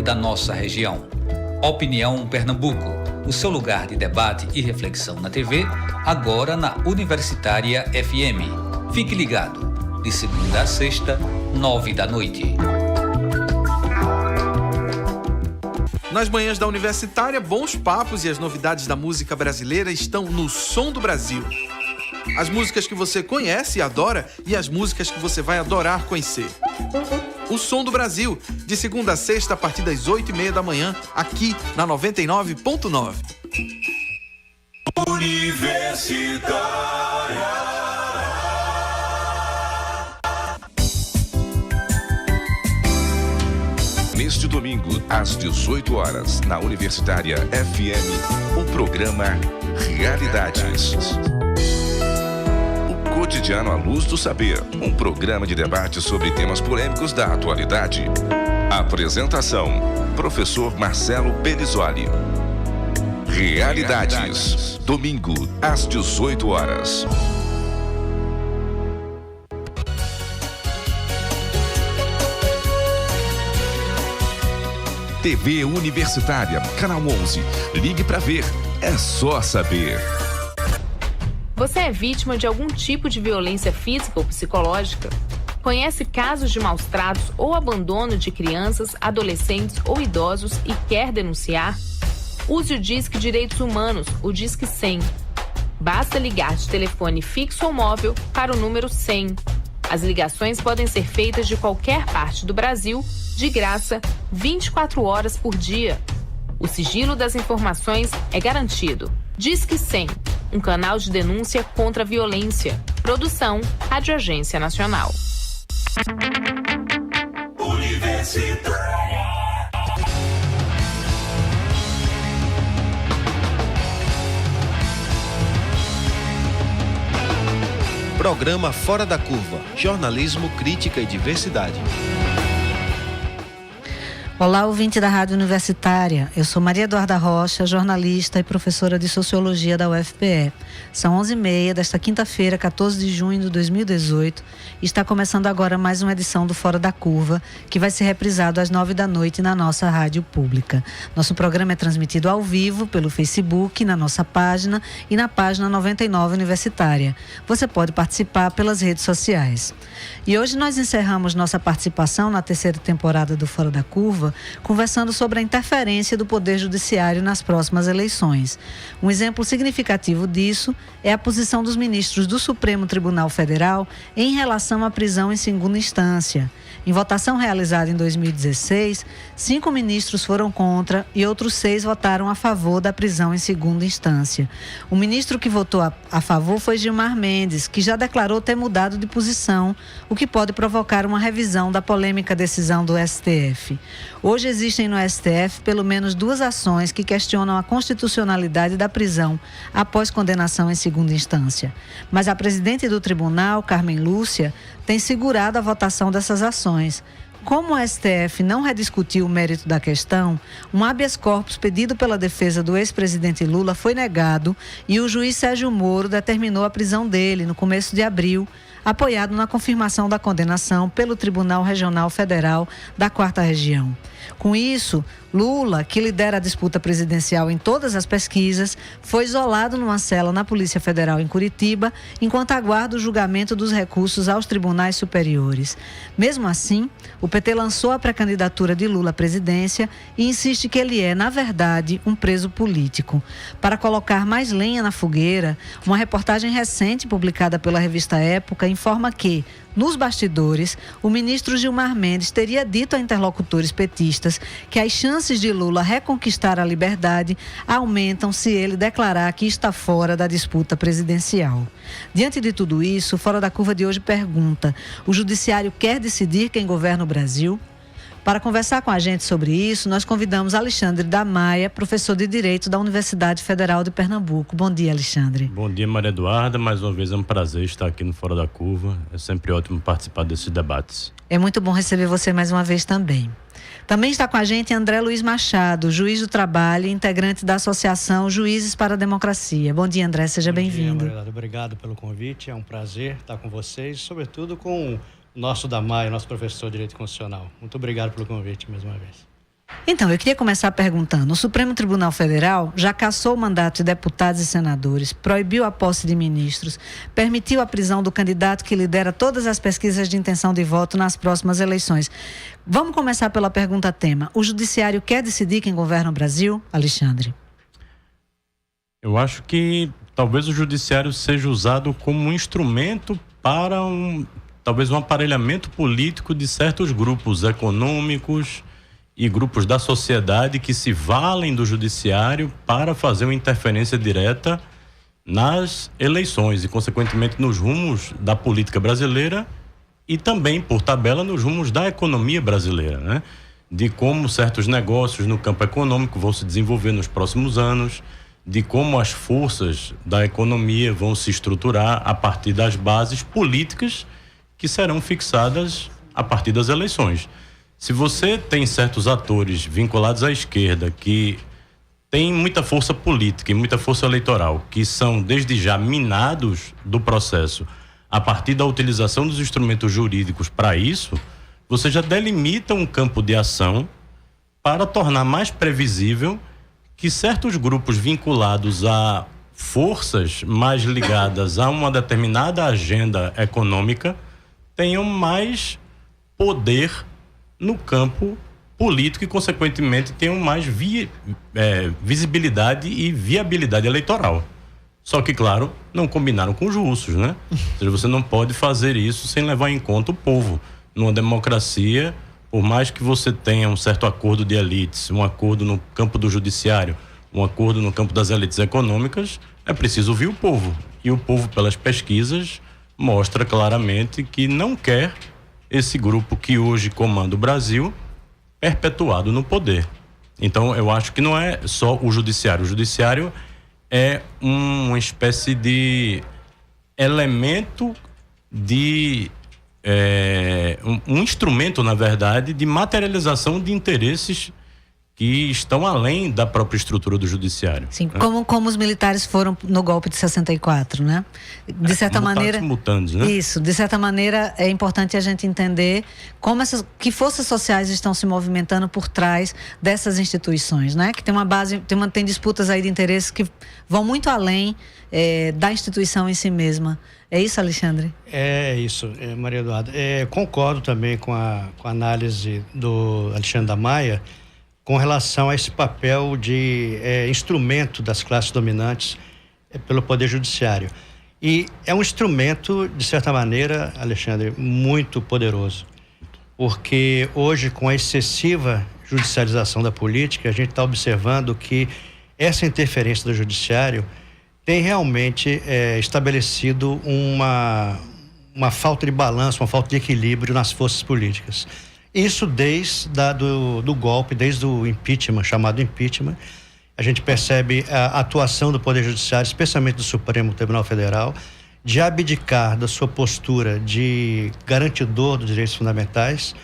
da nossa região. Opinião Pernambuco, o seu lugar de debate e reflexão na TV, agora na Universitária FM. Fique ligado, de segunda a sexta, 9h. Nas manhãs da Universitária, bons papos e as novidades da música brasileira estão no Som do Brasil. As músicas que você conhece e adora e as músicas que você vai adorar conhecer. O Som do Brasil, de segunda a sexta, a partir das 8h30, aqui na 99.9. Universitária. Neste domingo, às 18 horas, na Universitária FM, o programa Realidades. O cotidiano à luz do saber, um programa de debate sobre temas polêmicos da atualidade. Apresentação, professor Marcelo Berizoli. Realidades, domingo, às 18 horas. TV Universitária, canal 11. Ligue para ver, é só saber. Você é vítima de algum tipo de violência física ou psicológica? Conhece casos de maus-tratos ou abandono de crianças, adolescentes ou idosos e quer denunciar? Use o Disque Direitos Humanos, o Disque 100. Basta ligar de telefone fixo ou móvel para o número 100. As ligações podem ser feitas de qualquer parte do Brasil, de graça, 24 horas por dia. O sigilo das informações é garantido. Disque 100, um canal de denúncia contra a violência. Produção, Rádio Agência Nacional. Universitária. Programa Fora da Curva, jornalismo, crítica e diversidade. Olá, ouvinte da Rádio Universitária. Eu sou Maria Eduarda Rocha, jornalista e professora de Sociologia da UFPE. São 11h30 desta quinta-feira, 14 de junho de 2018. E está começando agora mais uma edição do Fora da Curva, que vai ser reprisado às 9h na nossa rádio pública. Nosso programa é transmitido ao vivo pelo Facebook, na nossa página e na página 99 Universitária. Você pode participar pelas redes sociais. E hoje nós encerramos nossa participação na terceira temporada do Fora da Curva, conversando sobre a interferência do Poder Judiciário nas próximas eleições. Um exemplo significativo disso é a posição dos ministros do Supremo Tribunal Federal em relação à prisão em segunda instância. Em votação realizada em 2016, 5 ministros foram contra e outros 6 votaram a favor da prisão em segunda instância. O ministro que votou a favor foi Gilmar Mendes, que já declarou ter mudado de posição, o que pode provocar uma revisão da polêmica decisão do STF. Hoje existem no STF pelo menos 2 ações que questionam a constitucionalidade da prisão após condenação em segunda instância. Mas a presidente do tribunal, Carmen Lúcia, tem segurado a votação dessas ações. Como o STF não rediscutiu o mérito da questão, um habeas corpus pedido pela defesa do ex-presidente Lula foi negado e o juiz Sérgio Moro determinou a prisão dele no começo de abril, apoiado na confirmação da condenação pelo Tribunal Regional Federal da 4ª Região. Com isso, Lula, que lidera a disputa presidencial em todas as pesquisas, foi isolado numa cela na Polícia Federal em Curitiba, enquanto aguarda o julgamento dos recursos aos tribunais superiores. Mesmo assim, o PT lançou a pré-candidatura de Lula à presidência e insiste que ele é, na verdade, um preso político. Para colocar mais lenha na fogueira, uma reportagem recente publicada pela revista Época informa que, nos bastidores, o ministro Gilmar Mendes teria dito a interlocutores petistas que as chances de Lula reconquistar a liberdade aumentam se ele declarar que está fora da disputa presidencial. Diante de tudo isso, Fora da Curva de hoje pergunta: o judiciário quer decidir quem governa o Brasil? Para conversar com a gente sobre isso, nós convidamos Alexandre da Maia, professor de Direito da Universidade Federal de Pernambuco. Bom dia, Alexandre. Bom dia, Maria Eduarda. Mais uma vez é um prazer estar aqui no Fora da Curva. É sempre ótimo participar desses debates. É muito bom receber você mais uma vez também. Também está com a gente André Luiz Machado, juiz do trabalho e integrante da Associação Juízes para a Democracia. Bom dia, André. Seja bem-vindo. Obrigado pelo convite. É um prazer estar com vocês, sobretudo com o nosso da Maia, nosso professor de Direito Constitucional. Muito obrigado pelo convite mais uma vez. Então, eu queria começar perguntando: o Supremo Tribunal Federal já cassou o mandato de deputados e senadores, proibiu a posse de ministros, permitiu a prisão do candidato que lidera todas as pesquisas de intenção de voto nas próximas eleições. Vamos começar pela pergunta tema: o Judiciário quer decidir quem governa o Brasil? Alexandre. Eu acho que talvez o Judiciário seja usado como um instrumento para talvez um aparelhamento político de certos grupos econômicos e grupos da sociedade que se valem do Judiciário para fazer uma interferência direta nas eleições e, consequentemente, nos rumos da política brasileira e também, por tabela, nos rumos da economia brasileira, né? De como certos negócios no campo econômico vão se desenvolver nos próximos anos, de como as forças da economia vão se estruturar a partir das bases políticas que serão fixadas a partir das eleições. Se você tem certos atores vinculados à esquerda que têm muita força política e muita força eleitoral, que são desde já minados do processo a partir da utilização dos instrumentos jurídicos para isso, você já delimita um campo de ação para tornar mais previsível que certos grupos vinculados a forças mais ligadas a uma determinada agenda econômica tenham mais poder no campo político e, consequentemente, tenham mais visibilidade e viabilidade eleitoral. Só que, claro, não combinaram com os russos, né? Ou seja, você não pode fazer isso sem levar em conta o povo. Numa democracia, por mais que você tenha um certo acordo de elites, um acordo no campo do judiciário, um acordo no campo das elites econômicas, é preciso ouvir o povo. E o povo, pelas pesquisas, mostra claramente que não quer esse grupo que hoje comanda o Brasil perpetuado no poder. Então, eu acho que não é só o judiciário. O judiciário é uma espécie de elemento de... um instrumento, na verdade, de materialização de interesses que estão além da própria estrutura do judiciário. Sim, né? como os militares foram no golpe de 64, né? De certa maneira... Mutantes, né? Isso, de certa maneira é importante a gente entender como que forças sociais estão se movimentando por trás dessas instituições, né? Que tem uma base, tem disputas aí de interesses que vão muito além da instituição em si mesma. É isso, Alexandre? É isso, Maria Eduarda. Concordo também com a análise do Alexandre da Maia com relação a esse papel de instrumento das classes dominantes pelo Poder Judiciário. E é um instrumento, de certa maneira, Alexandre, muito poderoso. Porque hoje, com a excessiva judicialização da política, a gente está observando que essa interferência do Judiciário tem realmente estabelecido uma falta de balanço, uma falta de equilíbrio nas forças políticas. Isso desde do golpe, desde o impeachment, chamado impeachment. A gente percebe a atuação do Poder Judiciário, especialmente do Supremo Tribunal Federal, de abdicar da sua postura de garantidor dos direitos fundamentais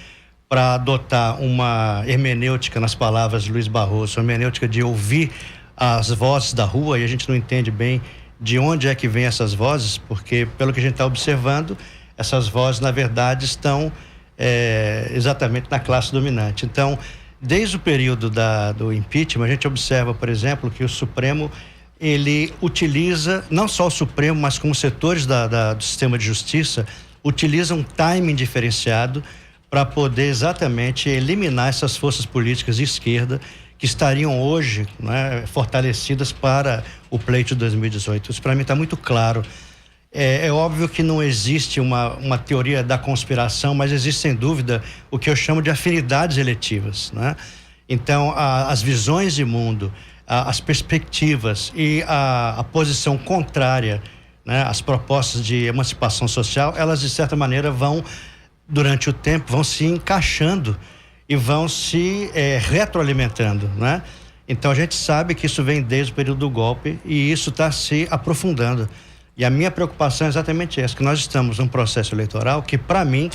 para adotar uma hermenêutica, nas palavras de Luiz Barroso, uma hermenêutica de ouvir as vozes da rua, e a gente não entende bem de onde é que vem essas vozes, porque, pelo que a gente está observando, essas vozes, na verdade, estão exatamente na classe dominante. Então, desde o período do impeachment, a gente observa, por exemplo, que o Supremo, ele utiliza, não só o Supremo, mas como setores do sistema de justiça, utilizam um timing diferenciado para poder exatamente eliminar essas forças políticas de esquerda que estariam hoje, né, fortalecidas para o pleito de 2018. Isso para mim está muito claro. É óbvio que não existe uma teoria da conspiração, mas existe sem dúvida o que eu chamo de afinidades eletivas, né? Então, as visões de mundo, as perspectivas e a posição contrária, né, às propostas de emancipação social, elas de certa maneira vão, durante o tempo, vão se encaixando e vão se retroalimentando, né? Então a gente sabe que isso vem desde o período do golpe e isso está se aprofundando. E a minha preocupação é exatamente essa, que nós estamos num processo eleitoral que, para mim,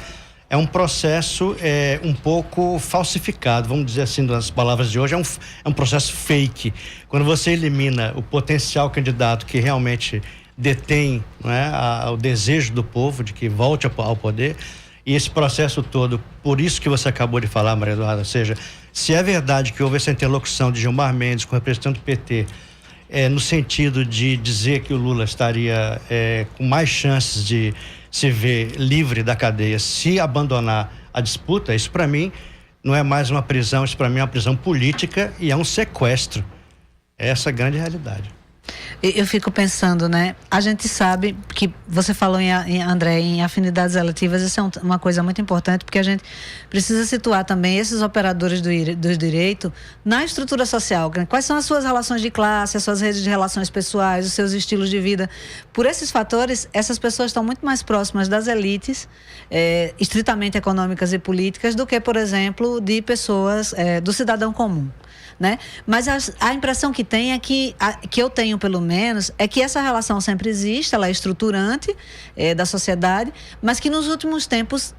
é um processo um pouco falsificado, vamos dizer assim, nas palavras de hoje, é um processo fake. Quando você elimina o potencial candidato que realmente detém, né, o desejo do povo de que volte ao poder, e esse processo todo, por isso que você acabou de falar, Maria Eduarda, ou seja, Se é verdade que houve essa interlocução de Gilmar Mendes com o representante do PT, no sentido de dizer que o Lula estaria com mais chances de se ver livre da cadeia se abandonar a disputa, isso para mim não é mais uma prisão, isso para mim é uma prisão política e é um sequestro. Essa é a grande realidade. Eu fico pensando, né? A gente sabe que você falou, André, em afinidades eletivas, isso é uma coisa muito importante, porque a gente precisa situar também esses operadores do direito na estrutura social. Quais são as suas relações de classe, as suas redes de relações pessoais, os seus estilos de vida. Por esses fatores, essas pessoas estão muito mais próximas das elites, estritamente econômicas e políticas, do que, por exemplo, de pessoas, do cidadão comum. Né? Mas a impressão que tem que eu tenho pelo menos, é que essa relação sempre existe, ela é estruturante da sociedade, mas que nos últimos tempos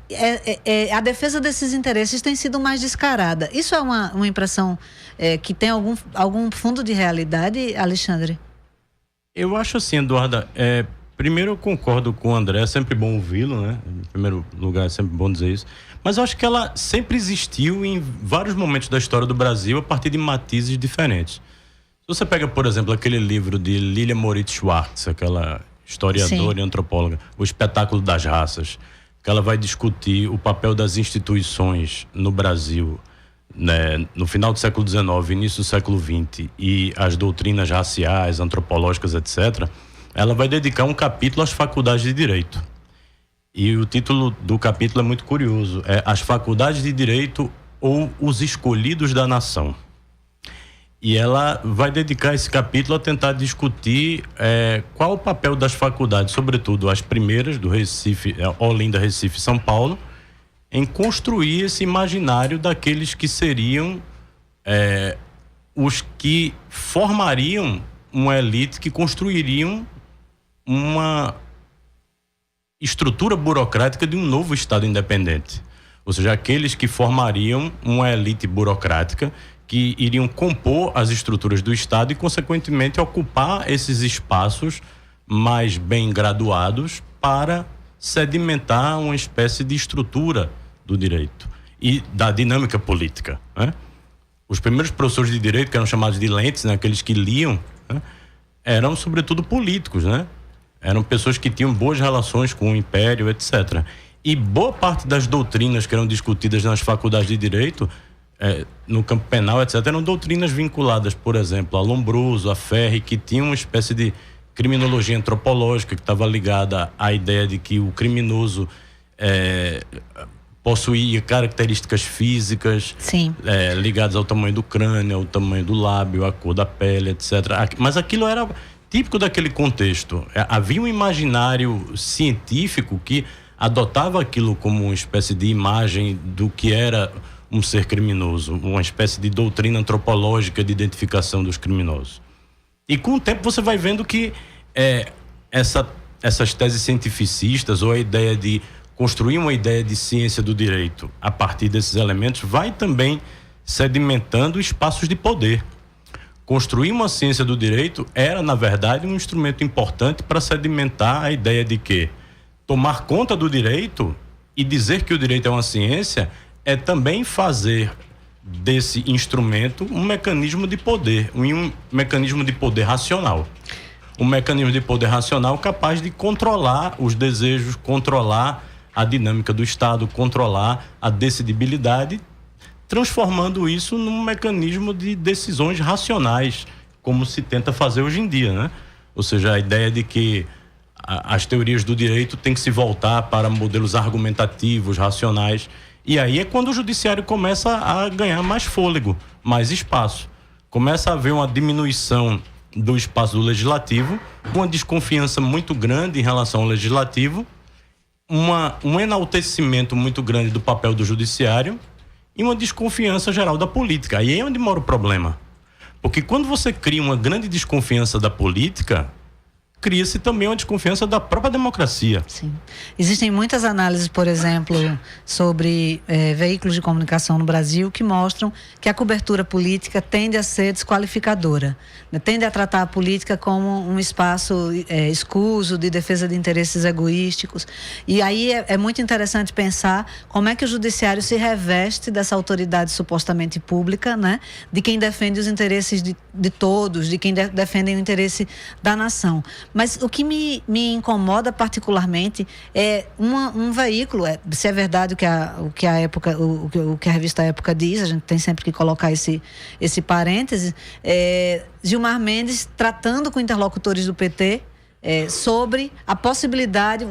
a defesa desses interesses tem sido mais descarada. Isso é uma impressão que tem algum fundo de realidade, Alexandre? Eu acho assim, Eduarda, primeiro eu concordo com o André, é sempre bom ouvi-lo, né? Em primeiro lugar é sempre bom dizer isso. Mas eu acho que ela sempre existiu em vários momentos da história do Brasil a partir de matizes diferentes. Se você pega, por exemplo, aquele livro de Lilia Moritz Schwartz, aquela historiadora e antropóloga, O Espetáculo das Raças, que ela vai discutir o papel das instituições no Brasil, né, no final do século XIX, início do século XX, e as doutrinas raciais, antropológicas, etc., ela vai dedicar um capítulo às faculdades de Direito. E o título do capítulo é muito curioso, As Faculdades de Direito ou os Escolhidos da Nação. E ela vai dedicar esse capítulo a tentar discutir qual o papel das faculdades, sobretudo as primeiras do Recife, Olinda, Recife e São Paulo, em construir esse imaginário daqueles que seriam os que formariam uma elite que construiriam uma estrutura burocrática de um novo Estado independente. Ou seja, aqueles que formariam uma elite burocrática que iriam compor as estruturas do Estado e, consequentemente, ocupar esses espaços mais bem graduados para sedimentar uma espécie de estrutura do direito e da dinâmica política, né? Os primeiros professores de direito, que eram chamados de lentes, né, aqueles que liam, né, eram, sobretudo, políticos, né? Eram pessoas que tinham boas relações com o Império, etc. E boa parte das doutrinas que eram discutidas nas faculdades de Direito, no campo penal, etc., eram doutrinas vinculadas, por exemplo, a Lombroso, a Ferri, que tinham uma espécie de criminologia antropológica que estava ligada à ideia de que o criminoso possuía características físicas ligadas ao tamanho do crânio, ao tamanho do lábio, à cor da pele, etc. Mas aquilo era típico daquele contexto. Havia um imaginário científico que adotava aquilo como uma espécie de imagem do que era um ser criminoso, uma espécie de doutrina antropológica de identificação dos criminosos. E com o tempo você vai vendo que essas teses cientificistas, ou a ideia de construir uma ideia de ciência do direito a partir desses elementos, vai também sedimentando espaços de poder. Construir uma ciência do direito era, na verdade, um instrumento importante para sedimentar a ideia de que tomar conta do direito e dizer que o direito é uma ciência é também fazer desse instrumento um mecanismo de poder, um mecanismo de poder racional. Um mecanismo de poder racional capaz de controlar os desejos, controlar a dinâmica do Estado, controlar a decidibilidade, transformando isso num mecanismo de decisões racionais, como se tenta fazer hoje em dia, né? Ou seja, a ideia de que as teorias do direito têm que se voltar para modelos argumentativos, racionais. E aí é quando o judiciário começa a ganhar mais fôlego, mais espaço. Começa a haver uma diminuição do espaço do legislativo, uma desconfiança muito grande em relação ao legislativo, um enaltecimento muito grande do papel do judiciário e uma desconfiança geral da política. Aí é onde mora o problema. Porque quando você cria uma grande desconfiança da política, cria-se também uma desconfiança da própria democracia. Sim. Existem muitas análises, por exemplo, sobre veículos de comunicação no Brasil que mostram que a cobertura política tende a ser desqualificadora, né? Tende a tratar a política como um espaço escuso de defesa de interesses egoísticos. E aí é muito interessante pensar como é que o judiciário se reveste dessa autoridade supostamente pública, né? De quem defende os interesses de todos, de quem defende o interesse da nação. Mas o que me incomoda particularmente é um veículo, se é verdade o que a revista Época diz, a gente tem sempre que colocar esse parêntese, Gilmar Mendes tratando com interlocutores do PT sobre a possibilidade,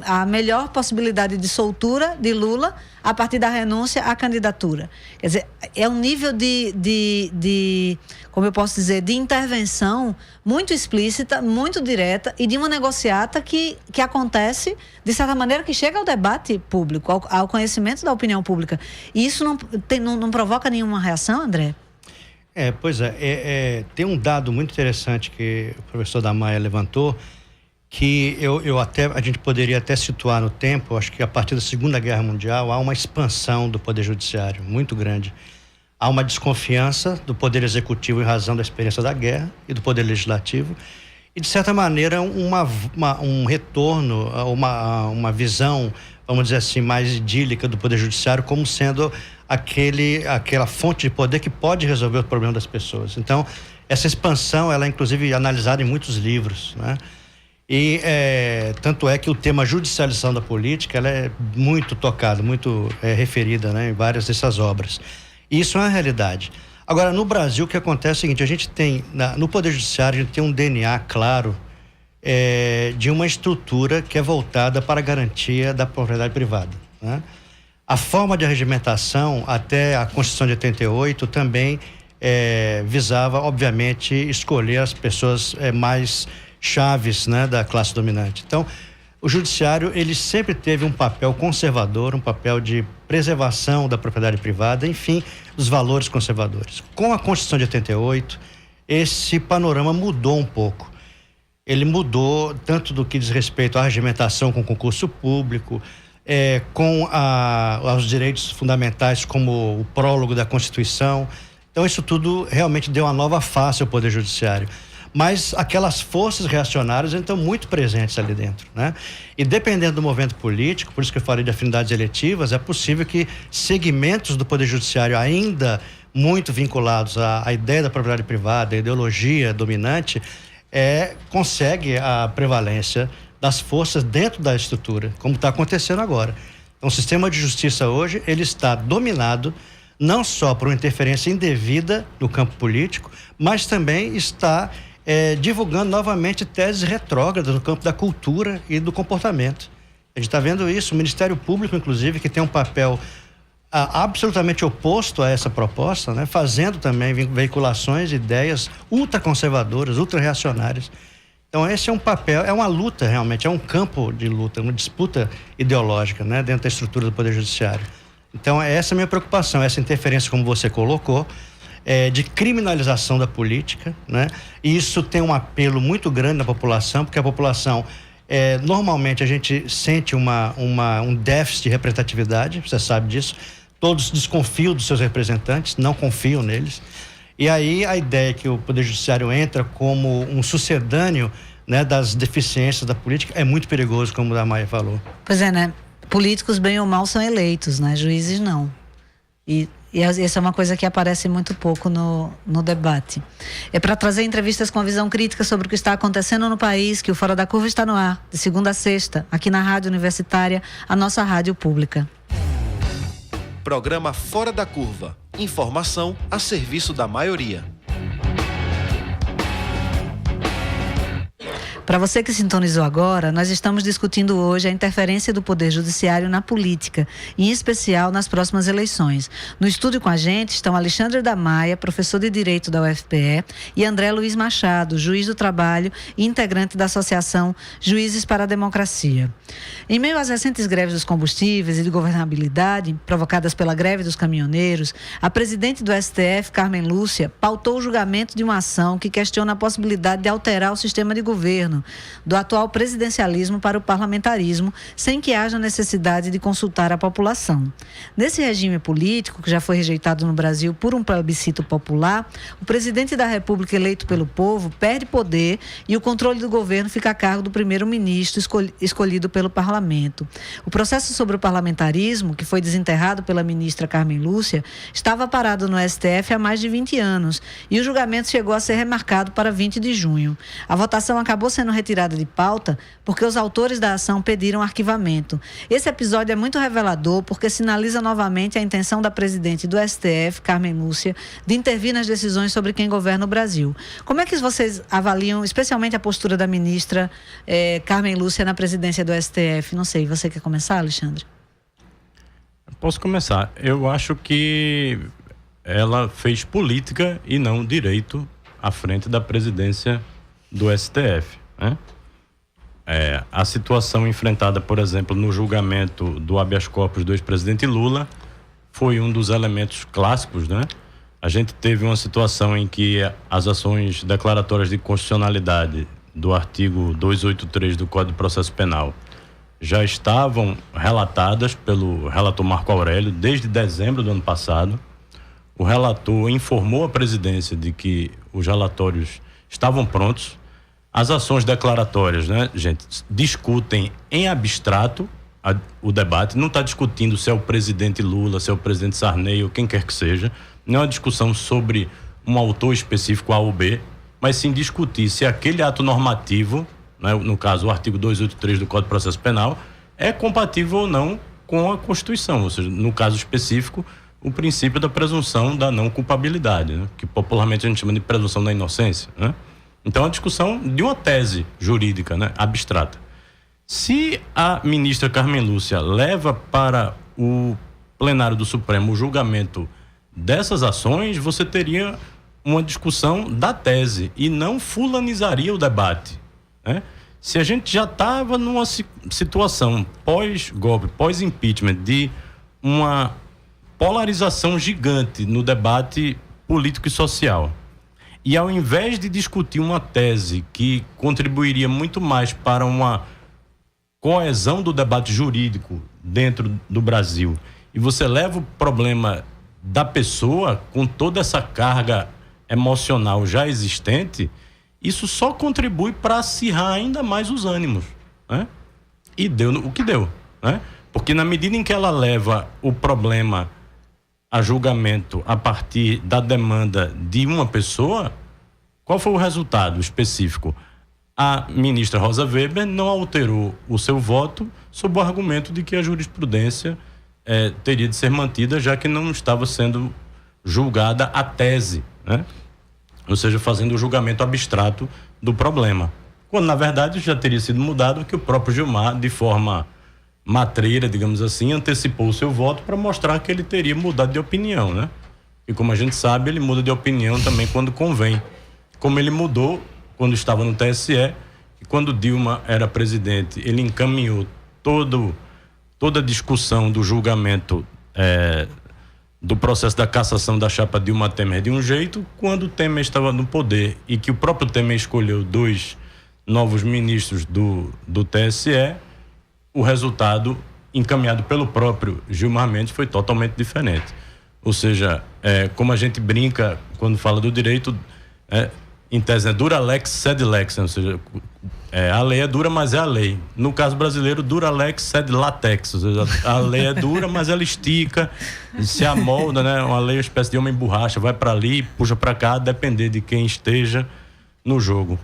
a melhor possibilidade de soltura de Lula a partir da renúncia à candidatura. Quer dizer, é um nível de como eu posso dizer, de intervenção muito explícita, muito direta e de uma negociata que acontece, de certa maneira, que chega ao debate público, ao conhecimento da opinião pública. E isso não provoca nenhuma reação, André? Pois é. Tem um dado muito interessante que o professor da Maia levantou, que a gente poderia até situar no tempo. Acho que a partir da Segunda Guerra Mundial há uma expansão do Poder Judiciário muito grande. Há uma desconfiança do Poder Executivo em razão da experiência da guerra e do Poder Legislativo e, de certa maneira, um retorno, uma visão, vamos dizer assim, mais idílica do Poder Judiciário como sendo aquela fonte de poder que pode resolver o problema das pessoas. Então, essa expansão, ela é inclusive analisada em muitos livros, né? E tanto é que o tema judicialização da política, ela é muito tocada, muito referida, né, em várias dessas obras. E isso é uma realidade. Agora, no Brasil, o que acontece é o seguinte: a gente tem, no Poder Judiciário, a gente tem um DNA claro de uma estrutura que é voltada para a garantia da propriedade privada, né? A forma de arregimentação, até a Constituição de 88, também visava, obviamente, escolher as pessoas mais chaves, né, da classe dominante. Então, o judiciário, ele sempre teve um papel conservador, um papel de preservação da propriedade privada, enfim, dos valores conservadores. Com a Constituição de 88, esse panorama mudou um pouco. Ele mudou tanto do que diz respeito à regimentação com concurso público, com aos direitos fundamentais, como o prólogo da Constituição. Então, isso tudo realmente deu uma nova face ao Poder Judiciário. Mas aquelas forças reacionárias estão muito presentes ali dentro, né? E dependendo do movimento político, por isso que eu falei de afinidades eletivas, é possível que segmentos do Poder Judiciário ainda muito vinculados à ideia da propriedade privada, à ideologia dominante, consegue a prevalência das forças dentro da estrutura, como está acontecendo agora. Então, o sistema de justiça hoje, ele está dominado não só por uma interferência indevida no campo político, mas também está divulgando novamente teses retrógradas no campo da cultura e do comportamento. A gente está vendo isso, o Ministério Público, inclusive, que tem um papel absolutamente oposto a essa proposta, né? Fazendo também veiculações, ideias ultraconservadoras, ultra-reacionárias. Então, esse é um papel, é uma luta realmente, é um campo de luta, uma disputa ideológica, né, dentro da estrutura do Poder Judiciário. Então, essa é a minha preocupação, essa interferência, como você colocou, de criminalização da política, né? E isso tem um apelo muito grande na população, porque a população, normalmente a gente sente um déficit de representatividade, você sabe disso. Todos desconfiam dos seus representantes, não confiam neles. E aí a ideia é que o Poder Judiciário entra como um sucedâneo, né, das deficiências da política é muito perigoso, como a Maia falou. Pois é, né? Políticos, bem ou mal, são eleitos, né? Juízes não. E essa é uma coisa que aparece muito pouco no debate. É para trazer entrevistas com a visão crítica sobre o que está acontecendo no país, que o Fora da Curva está no ar, de segunda a sexta, aqui na Rádio Universitária, a nossa rádio pública. Programa Fora da Curva. Informação a serviço da maioria. Para você que sintonizou agora, nós estamos discutindo hoje a interferência do Poder Judiciário na política, em especial nas próximas eleições. No estúdio com a gente estão Alexandre da Maia, professor de Direito da UFPE, e André Luiz Machado, juiz do trabalho e integrante da Associação Juízes para a Democracia. Em meio às recentes greves dos combustíveis e de governabilidade, provocadas pela greve dos caminhoneiros, a presidente do STF, Carmen Lúcia, pautou o julgamento de uma ação que questiona a possibilidade de alterar o sistema de governo, governo do atual presidencialismo para o parlamentarismo, sem que haja necessidade de consultar a população. Nesse regime político, que já foi rejeitado no Brasil por um plebiscito popular, o presidente da República eleito pelo povo perde poder e o controle do governo fica a cargo do primeiro-ministro escolhido pelo parlamento. O processo sobre o parlamentarismo, que foi desenterrado pela ministra Carmen Lúcia, estava parado no STF há mais de 20 anos e o julgamento chegou a ser remarcado para 20 de junho. A votação acabou sendo retirada de pauta porque os autores da ação pediram arquivamento. Esse episódio é muito revelador porque sinaliza novamente a intenção da presidente do STF, Carmen Lúcia, de intervir nas decisões sobre quem governa o Brasil. Como é que vocês avaliam, especialmente a postura da ministra Carmen Lúcia na presidência do STF? Não sei, você quer começar, Alexandre? Posso começar. Eu acho que ela fez política e não direito à frente da presidência do STF, né? A situação enfrentada, por exemplo, no julgamento do habeas corpus do ex-presidente Lula foi um dos elementos clássicos, né? A gente teve uma situação em que as ações declaratórias de constitucionalidade do artigo 283 do Código de Processo Penal já estavam relatadas pelo relator Marco Aurélio desde dezembro do ano passado. O relator informou a presidência de que os relatórios estavam prontos. As ações declaratórias, né, gente, discutem em abstrato o debate, não está discutindo se é o presidente Lula, se é o presidente Sarney ou quem quer que seja. Não é uma discussão sobre um autor específico A ou B, mas sim discutir se aquele ato normativo, né, no caso o artigo 283 do Código de Processo Penal, é compatível ou não com a Constituição, ou seja, no caso específico, o princípio da presunção da não culpabilidade, né, que popularmente a gente chama de presunção da inocência, né? Então, é uma discussão de uma tese jurídica, né, abstrata. Se a ministra Carmen Lúcia leva para o plenário do Supremo o julgamento dessas ações, você teria uma discussão da tese e não fulanizaria o debate, né? Se a gente já estava numa situação pós-golpe, pós-impeachment, de uma polarização gigante no debate político e social, e ao invés de discutir uma tese que contribuiria muito mais para uma coesão do debate jurídico dentro do Brasil, e você leva o problema da pessoa com toda essa carga emocional já existente, isso só contribui para acirrar ainda mais os ânimos, né? E deu o que deu, né? Porque na medida em que ela leva o problema a julgamento a partir da demanda de uma pessoa, qual foi o resultado específico? A ministra Rosa Weber não alterou o seu voto sob o argumento de que a jurisprudência teria de ser mantida, já que não estava sendo julgada a tese, né? Ou seja, fazendo o julgamento abstrato do problema, quando na verdade já teria sido mudado, que o próprio Gilmar, de forma matreira, digamos assim, antecipou o seu voto para mostrar que ele teria mudado de opinião, né? E como a gente sabe, ele muda de opinião também quando convém, como ele mudou quando estava no TSE, e quando Dilma era presidente, ele encaminhou toda a discussão do julgamento do processo da cassação da chapa Dilma Temer de um jeito, quando o Temer estava no poder e que o próprio Temer escolheu 2 novos ministros do TSE, o resultado encaminhado pelo próprio Gilmar Mendes foi totalmente diferente. Ou seja, como a gente brinca quando fala do direito, em tese, dura lex sed lex, ou seja, a lei é dura, mas é a lei. No caso brasileiro, dura lex sed latex, ou seja, a lei é dura, mas ela estica, se amolda, né? Uma lei é uma espécie de homem borracha, vai para ali, puxa para cá, a depender de quem esteja no jogo.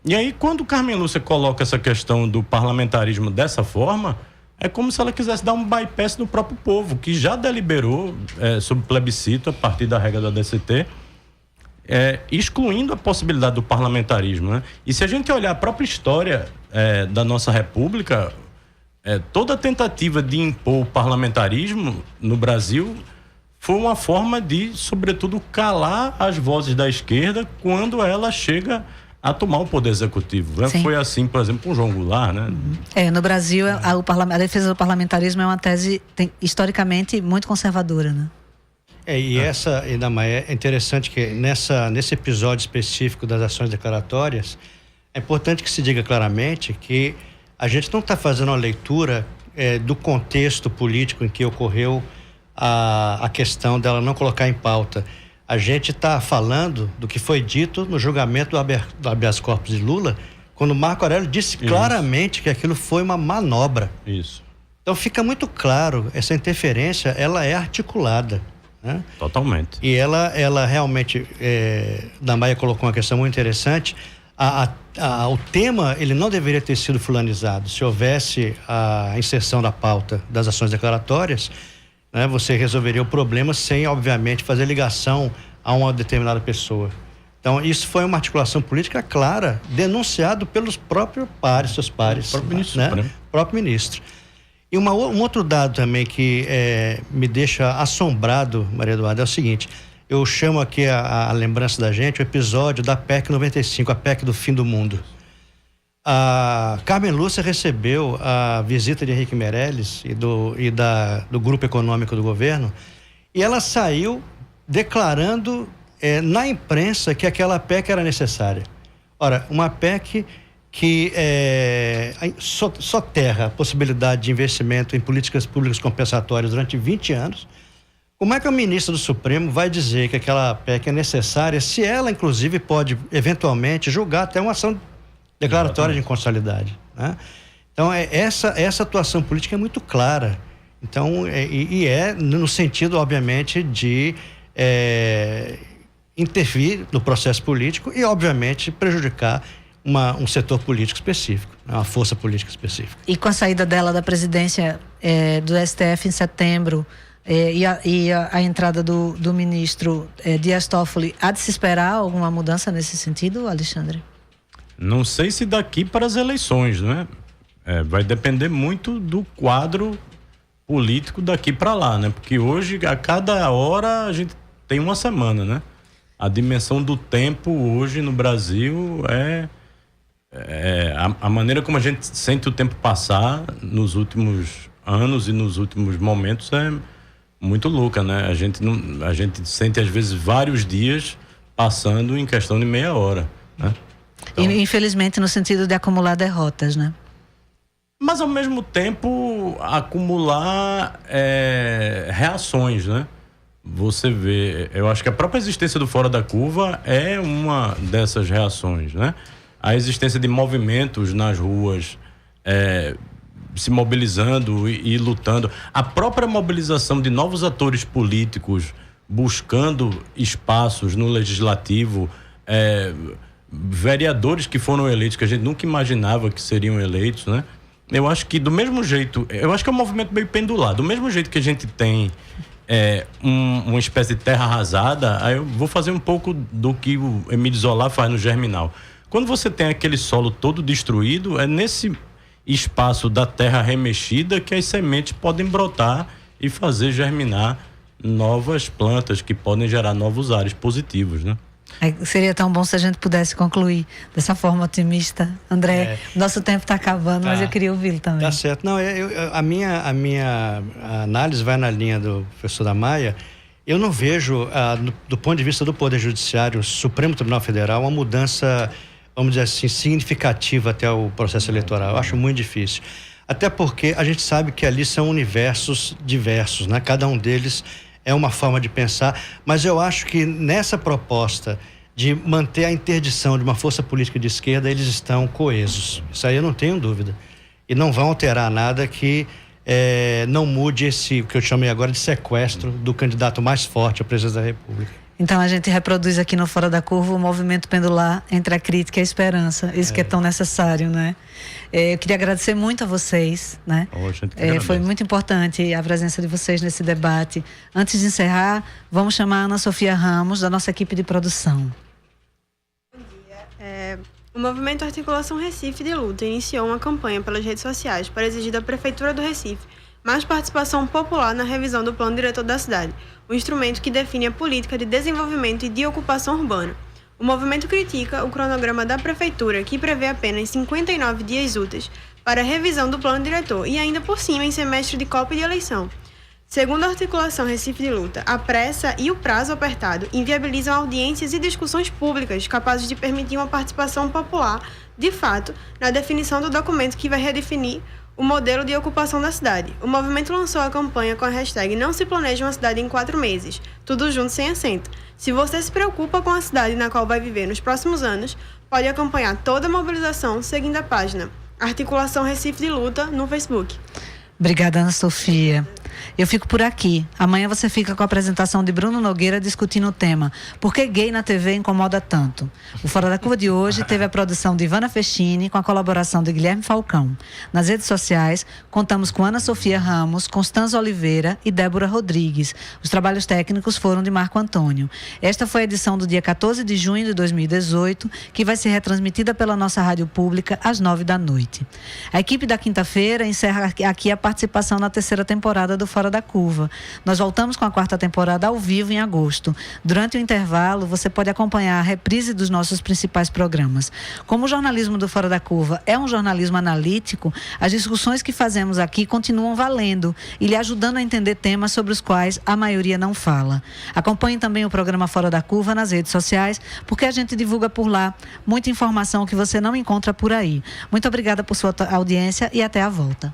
E aí, quando Carmen Lúcia coloca essa questão do parlamentarismo dessa forma, é como se ela quisesse dar um bypass no próprio povo, que já deliberou sob plebiscito a partir da regra da DCT, excluindo a possibilidade do parlamentarismo, né? E se a gente olhar a própria história da nossa república, toda tentativa de impor o parlamentarismo no Brasil foi uma forma de, sobretudo, calar as vozes da esquerda quando ela chega a tomar o poder executivo, né? Foi assim, por exemplo, com João Goulart, né? No Brasil, a defesa do parlamentarismo é uma tese historicamente muito conservadora, né? Essa, ainda mais, é interessante que nesse episódio específico das ações declaratórias, É importante que se diga claramente que a gente não está fazendo uma leitura do contexto político em que ocorreu a questão dela não colocar em pauta. A gente está falando do que foi dito no julgamento do habeas corpus de Lula, quando Marco Aurélio disse claramente que aquilo foi uma manobra. Isso. Então fica muito claro, essa interferência, ela é articulada, né? Totalmente. E ela realmente, Damaia colocou uma questão muito interessante, o tema, ele não deveria ter sido fulanizado. Se houvesse a inserção da pauta das ações declaratórias, né, você resolveria o problema sem, obviamente, fazer ligação a uma determinada pessoa. Então, isso foi uma articulação política clara, denunciado pelos próprios pares, seus pares. O próprio ministro, né? Próprio ministro. E um outro dado também que me deixa assombrado, Maria Eduarda, é o seguinte: eu chamo aqui a lembrança da gente o episódio da PEC 95, a PEC do fim do mundo. A Carmen Lúcia recebeu a visita de Henrique Meirelles e do grupo econômico do governo, e ela saiu declarando na imprensa que aquela PEC era necessária. Ora, uma PEC que soterra a possibilidade de investimento em políticas públicas compensatórias durante 20 anos. Como é que o ministro do Supremo vai dizer que aquela PEC é necessária se ela, inclusive, pode, eventualmente, julgar até uma ação declaratória de inconstitucionalidade, né? Então, essa atuação política é muito clara. Então, no sentido, obviamente, de intervir no processo político e, obviamente, prejudicar um setor político específico, uma força política específica. E com a saída dela da presidência do STF em setembro, e a entrada do ministro Dias Toffoli, há de se esperar alguma mudança nesse sentido, Alexandre? Não sei se daqui para as eleições, né? Vai depender muito do quadro político daqui para lá, né? Porque hoje, a cada hora, a gente tem uma semana, né? A dimensão do tempo hoje no Brasil a maneira como a gente sente o tempo passar nos últimos anos e nos últimos momentos é muito louca, né? A gente sente às vezes vários dias passando em questão de meia hora, né? Então, e, infelizmente no sentido de acumular derrotas, né? Mas ao mesmo tempo acumular reações, né? Você vê, eu acho que a própria existência do Fora da Curva é uma dessas reações, né? A existência de movimentos nas ruas, se mobilizando e lutando. A própria mobilização de novos atores políticos buscando espaços no legislativo, vereadores que foram eleitos, que a gente nunca imaginava que seriam eleitos, né? Eu acho que do mesmo jeito, eu acho que é um movimento meio pendular, do mesmo jeito que a gente tem uma espécie de terra arrasada, aí eu vou fazer um pouco do que o Emílio Zola faz no Germinal. Quando você tem aquele solo todo destruído, é nesse espaço da terra remexida que as sementes podem brotar e fazer germinar novas plantas que podem gerar novos ares positivos, né? Seria tão bom se a gente pudesse concluir dessa forma otimista. André, nosso tempo está acabando, mas eu queria ouvi-lo também. Tá certo. Não, a minha análise vai na linha do professor Damaia. Eu não vejo, do ponto de vista do Poder Judiciário, Supremo Tribunal Federal, uma mudança, vamos dizer assim, significativa até o processo eleitoral. Eu acho muito difícil. Até porque a gente sabe que ali são universos diversos, né? Cada um deles é uma forma de pensar, mas eu acho que nessa proposta de manter a interdição de uma força política de esquerda, eles estão coesos. Isso aí eu não tenho dúvida. E não vão alterar nada que não mude o que eu chamei agora de sequestro do candidato mais forte à presidência da República. Então a gente reproduz aqui no Fora da Curva o movimento pendular entre a crítica e a esperança, isso que é tão necessário, né? Eu queria agradecer muito a vocês, né? Foi muito importante a presença de vocês nesse debate. Antes de encerrar, vamos chamar a Ana Sofia Ramos, da nossa equipe de produção. Bom dia. O Movimento Articulação Recife de Luta iniciou uma campanha pelas redes sociais para exigir da Prefeitura do Recife mais participação popular na revisão do Plano Diretor da cidade, o instrumento que define a política de desenvolvimento e de ocupação urbana. O movimento critica o cronograma da Prefeitura, que prevê apenas 59 dias úteis para a revisão do Plano Diretor e ainda por cima em semestre de Copa e de eleição. Segundo a articulação Recife de Luta, a pressa e o prazo apertado inviabilizam audiências e discussões públicas capazes de permitir uma participação popular, de fato, na definição do documento que vai redefinir o modelo de ocupação da cidade. O movimento lançou a campanha com a hashtag Não se planeja uma cidade em 4 meses, tudo junto sem acento. Se você se preocupa com a cidade na qual vai viver nos próximos anos, pode acompanhar toda a mobilização seguindo a página Articulação Recife de Luta no Facebook. Obrigada, Ana Sofia. Eu fico por aqui. Amanhã você fica com a apresentação de Bruno Nogueira discutindo o tema Por que gay na TV incomoda tanto? O Fora da Curva de hoje teve a produção de Ivana Festini com a colaboração de Guilherme Falcão. Nas redes sociais, contamos com Ana Sofia Ramos, Constanza Oliveira e Débora Rodrigues. Os trabalhos técnicos foram de Marco Antônio. Esta foi a edição do dia 14 de junho de 2018, que vai ser retransmitida pela nossa rádio pública às 21h. A equipe da quinta-feira encerra aqui a participação na terceira temporada do Fora da Curva. Nós voltamos com a 4ª temporada ao vivo em agosto. Durante o intervalo, você pode acompanhar a reprise dos nossos principais programas. Como o jornalismo do Fora da Curva é um jornalismo analítico, as discussões que fazemos aqui continuam valendo e lhe ajudando a entender temas sobre os quais a maioria não fala. Acompanhe também o programa Fora da Curva nas redes sociais, porque a gente divulga por lá muita informação que você não encontra por aí. Muito obrigada por sua audiência e até a volta.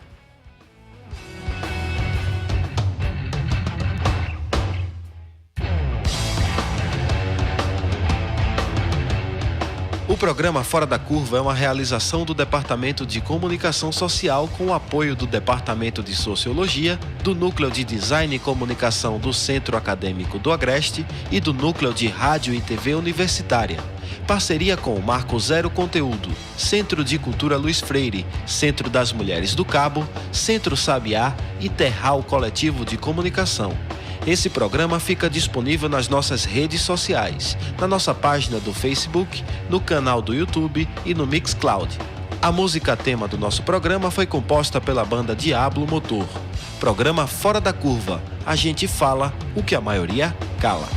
O programa Fora da Curva é uma realização do Departamento de Comunicação Social com o apoio do Departamento de Sociologia, do Núcleo de Design e Comunicação do Centro Acadêmico do Agreste e do Núcleo de Rádio e TV Universitária. Parceria com o Marco Zero Conteúdo, Centro de Cultura Luiz Freire, Centro das Mulheres do Cabo, Centro Sabiá e Terral Coletivo de Comunicação. Esse programa fica disponível nas nossas redes sociais, na nossa página do Facebook, no canal do YouTube e no Mixcloud. A música tema do nosso programa foi composta pela banda Diablo Motor. Programa Fora da Curva. A gente fala o que a maioria cala.